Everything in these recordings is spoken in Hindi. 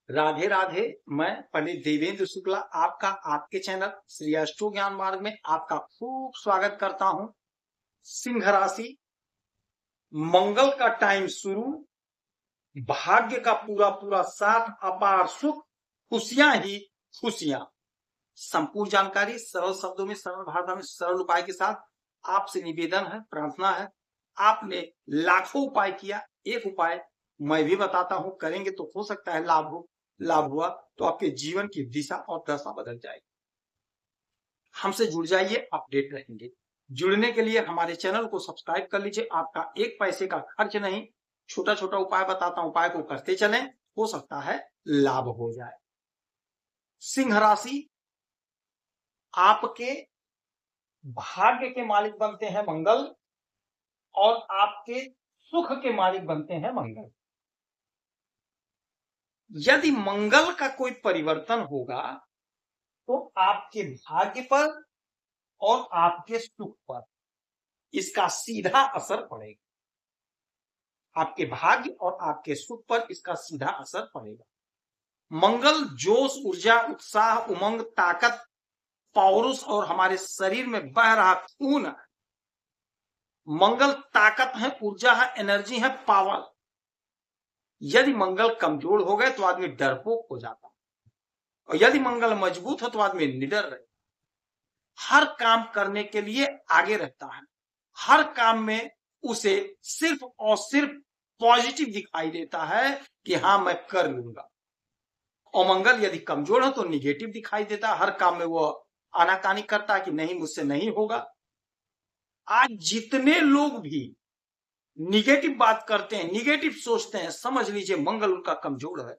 राधे राधे। मैं पंडित देवेंद्र शुक्ला आपका आपके चैनल श्री अष्टो ज्ञान मार्ग में आपका खूब स्वागत करता हूं। सिंह राशि, मंगल का टाइम शुरू, भाग्य का पूरा पूरा साथ, अपार सुख, खुशियां ही खुशियां। संपूर्ण जानकारी सरल शब्दों में, सरल भाषा में, सरल उपाय के साथ आपसे निवेदन है, प्रार्थना है। आपने लाखों उपाय किया, एक उपाय मैं भी बताता हूं, करेंगे तो हो सकता है लाभ हो। लाभ हुआ तो आपके जीवन की दिशा और दशा बदल जाएगी। हमसे जुड़ जाइए, अपडेट रहेंगे। जुड़ने के लिए हमारे चैनल को सब्सक्राइब कर लीजिए। आपका एक पैसे का खर्च नहीं, छोटा छोटा उपाय बताता हूं, उपाय को करते चलें, हो सकता है लाभ हो जाए। सिंह राशि, आपके भाग्य के मालिक बनते हैं मंगल और आपके सुख के मालिक बनते हैं मंगल। यदि मंगल का कोई परिवर्तन होगा तो आपके भाग्य पर और आपके सुख पर इसका सीधा असर पड़ेगा। आपके भाग्य और आपके सुख पर इसका सीधा असर पड़ेगा। मंगल जोश, ऊर्जा, उत्साह, उमंग, ताकत, पौरुष और हमारे शरीर में बह रहा खून है। मंगल ताकत है, ऊर्जा है, एनर्जी है, पावर। यदि मंगल कमजोर हो गए तो आदमी डरपोक हो जाता है, और यदि मंगल मजबूत हो तो आदमी निडर रहे, हर काम करने के लिए आगे रहता है, हर काम में उसे सिर्फ और सिर्फ पॉजिटिव दिखाई देता है कि हाँ मैं कर लूंगा। और मंगल यदि कमजोर है तो निगेटिव दिखाई देता है, हर काम में वो आनाकानी करता है कि नहीं, मुझसे नहीं होगा। आज जितने लोग भी निगेटिव बात करते हैं, निगेटिव सोचते हैं, समझ लीजिए मंगल उनका कमजोर है।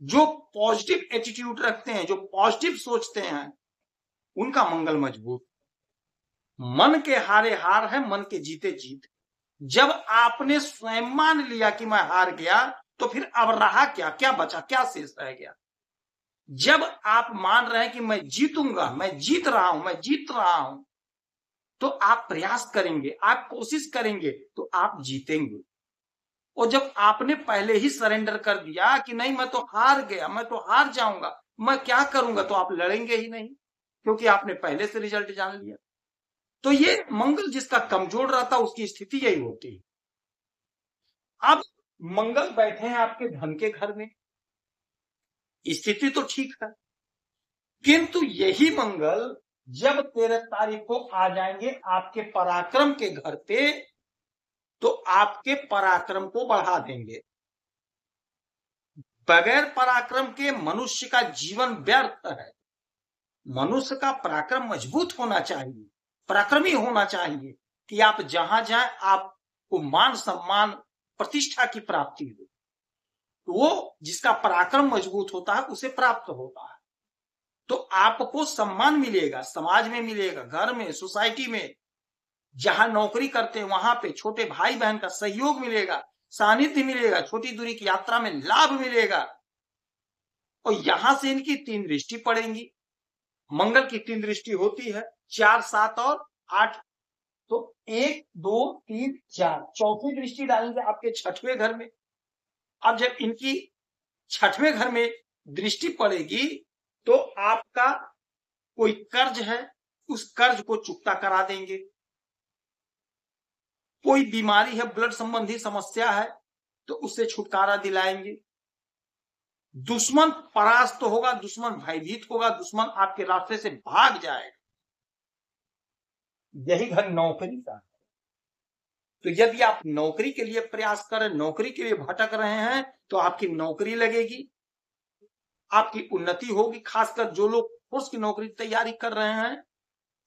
जो पॉजिटिव एटीट्यूड रखते हैं, जो पॉजिटिव सोचते हैं, उनका मंगल मजबूत। मन के हारे हार है, मन के जीते जीत। जब आपने स्वयं मान लिया कि मैं हार गया तो फिर अब रहा क्या, क्या बचा, क्या शेष रह गया। जब आप मान रहे हैं कि मैं जीतूंगा, मैं जीत रहा हूं, मैं जीत रहा हूं, तो आप प्रयास करेंगे, आप कोशिश करेंगे तो आप जीतेंगे। और जब आपने पहले ही सरेंडर कर दिया कि नहीं मैं तो हार गया, मैं तो हार जाऊंगा, मैं क्या करूंगा, तो आप लड़ेंगे ही नहीं, क्योंकि आपने पहले से रिजल्ट जान लिया। तो ये मंगल जिसका कमजोर रहता उसकी स्थिति यही होती है। अब मंगल बैठे हैं आपके धन के घर में, स्थिति तो ठीक है, किंतु यही मंगल जब 13 तारीख को आ जाएंगे आपके पराक्रम के घर पे, तो आपके पराक्रम को बढ़ा देंगे। बगैर पराक्रम के मनुष्य का जीवन व्यर्थ है। मनुष्य का पराक्रम मजबूत होना चाहिए, पराक्रमी होना चाहिए कि आप जहां जाए आपको मान सम्मान प्रतिष्ठा की प्राप्ति हो। वो जिसका पराक्रम मजबूत होता है उसे प्राप्त होता है। तो आपको सम्मान मिलेगा, समाज में मिलेगा, घर में, सोसाइटी में, जहां नौकरी करते हैं वहां पे छोटे भाई बहन का सहयोग मिलेगा, सानिध्य मिलेगा, छोटी दूरी की यात्रा में लाभ मिलेगा। और यहां से इनकी 3 दृष्टि पड़ेंगी। मंगल की 3 दृष्टि होती है, 4, 7 और 8। तो 1, 2, 3, 4 चौथी दृष्टि डालेंगे आपके 6वें घर में। अब जब इनकी 6वें घर में दृष्टि पड़ेगी तो आपका कोई कर्ज है, उस कर्ज को चुकता करा देंगे। कोई बीमारी है, ब्लड संबंधी समस्या है, तो उससे छुटकारा दिलाएंगे। दुश्मन परास्त होगा, दुश्मन भयभीत होगा, दुश्मन आपके रास्ते से भाग जाएगा। यही घर नौकरी का है। तो यदि आप नौकरी के लिए प्रयास कर रहे, नौकरी के लिए भटक रहे हैं, तो आपकी नौकरी लगेगी, आपकी उन्नति होगी। खासकर जो लोग फोर्स की नौकरी तैयारी कर रहे हैं,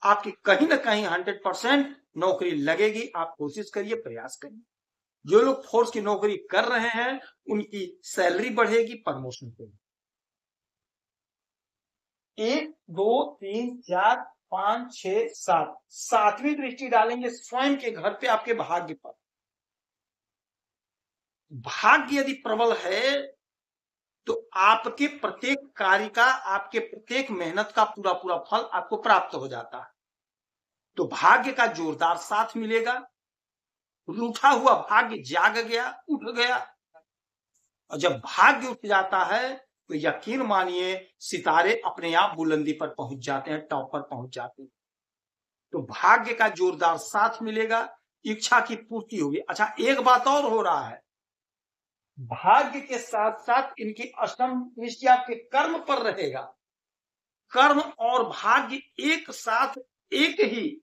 आपकी कहीं ना कहीं 100% नौकरी लगेगी। आप कोशिश करिए, प्रयास करिए। जो लोग फोर्स की नौकरी कर रहे हैं उनकी सैलरी बढ़ेगी, प्रमोशन होगी। 1, 2, 3, 4, 5, 6, 7 7वीं दृष्टि डालेंगे स्वयं के घर पे, आपके भाग्य पर। भाग्य यदि प्रबल है तो आपके प्रत्येक कार्य का, आपके प्रत्येक मेहनत का पूरा पूरा फल आपको प्राप्त हो जाता है। तो भाग्य का जोरदार साथ मिलेगा। रूठा हुआ भाग्य जाग गया, उठ गया। और जब भाग्य उठ जाता है तो यकीन मानिए सितारे अपने आप बुलंदी पर पहुंच जाते हैं, टॉप पर पहुंच जाते हैं। तो भाग्य का जोरदार साथ मिलेगा, इच्छा की पूर्ति होगी। अच्छा, एक बात और हो रहा है, भाग्य के साथ साथ इनकी अष्टम दृष्टि आपके कर्म पर रहेगा। कर्म और भाग्य एक साथ एक ही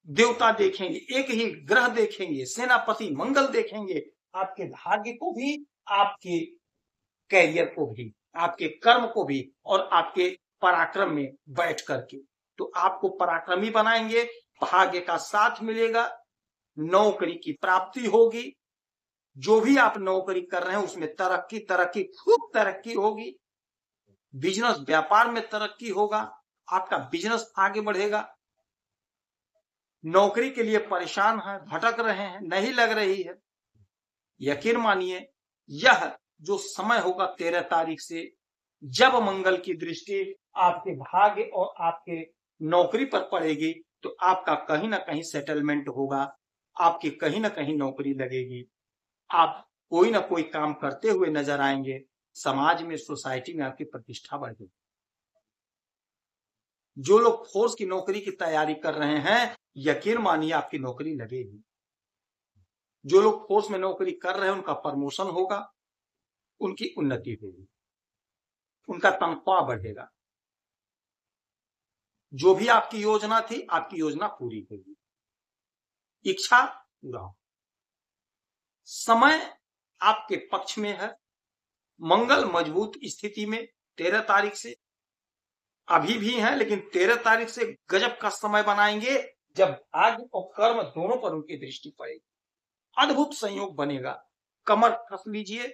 देवता देखेंगे, एक ही ग्रह देखेंगे, सेनापति मंगल देखेंगे, आपके भाग्य को भी, आपके कैरियर को भी, आपके कर्म को भी और आपके पराक्रम में बैठ करके। तो आपको पराक्रमी बनाएंगे, भाग्य का साथ मिलेगा, नौकरी की प्राप्ति होगी, जो भी आप नौकरी कर रहे हैं उसमें तरक्की तरक्की खूब तरक्की होगी, बिजनेस व्यापार में तरक्की होगा, आपका बिजनेस आगे बढ़ेगा। नौकरी के लिए परेशान हैं, भटक रहे हैं, नहीं लग रही है, यकीन मानिए यह जो समय होगा 13 तारीख से, जब मंगल की दृष्टि आपके भाग्य और आपके नौकरी पर पड़ेगी तो आपका कहीं ना कहीं सेटलमेंट होगा, आपकी कहीं ना कहीं नौकरी लगेगी, आप कोई ना कोई काम करते हुए नजर आएंगे, समाज में, सोसाइटी में आपकी प्रतिष्ठा बढ़ेगी। जो लोग फोर्स की नौकरी की तैयारी कर रहे हैं, यकीन मानिए आपकी नौकरी लगेगी। जो लोग फोर्स में नौकरी कर रहे हैं उनका प्रमोशन होगा, उनकी उन्नति होगी, उनका तनख्वाह बढ़ेगा। जो भी आपकी योजना थी, आपकी योजना पूरी होगी, इच्छा पूरा हो। समय आपके पक्ष में है, मंगल मजबूत स्थिति में 13 तारीख से अभी भी है, लेकिन 13 तारीख से गजब का समय बनाएंगे जब भाग्य और कर्म दोनों पर उनकी दृष्टि पड़ेगी। अद्भुत संयोग बनेगा। कमर कस लीजिए,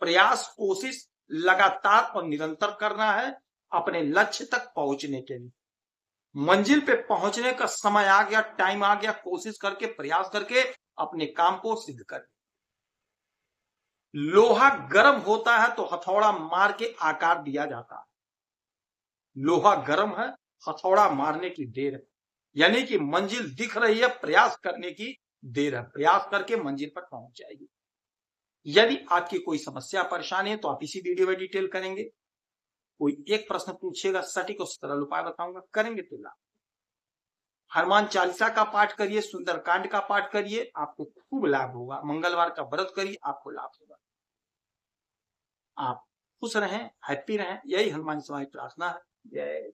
प्रयास कोशिश लगातार और निरंतर करना है अपने लक्ष्य तक पहुंचने के लिए। मंजिल पे पहुंचने का समय आ गया, टाइम आ गया, कोशिश करके प्रयास करके अपने काम को सिद्ध कर। लोहा गर्म होता है तो हथौड़ा मार के आकार दिया जाता है। लोहा गर्म है, हथौड़ा मारने की देर है, यानी कि मंजिल दिख रही है, प्रयास करने की देर है, प्रयास करके मंजिल पर पहुंच जाएगी। यदि आपकी कोई समस्या परेशानी है तो आप इसी वीडियो में डिटेल करेंगे। कोई एक प्रश्न पूछेगा, सटीक और सरल उपाय बताऊंगा, करेंगे तो लाभ। हनुमान चालीसा का पाठ करिए, सुंदरकांड का पाठ करिए, आपको खूब लाभ होगा। मंगलवार का व्रत करिए, आपको लाभ होगा। आप खुश रहें, हैप्पी रहें, यही हनुमान स्वामी प्रार्थना है। जय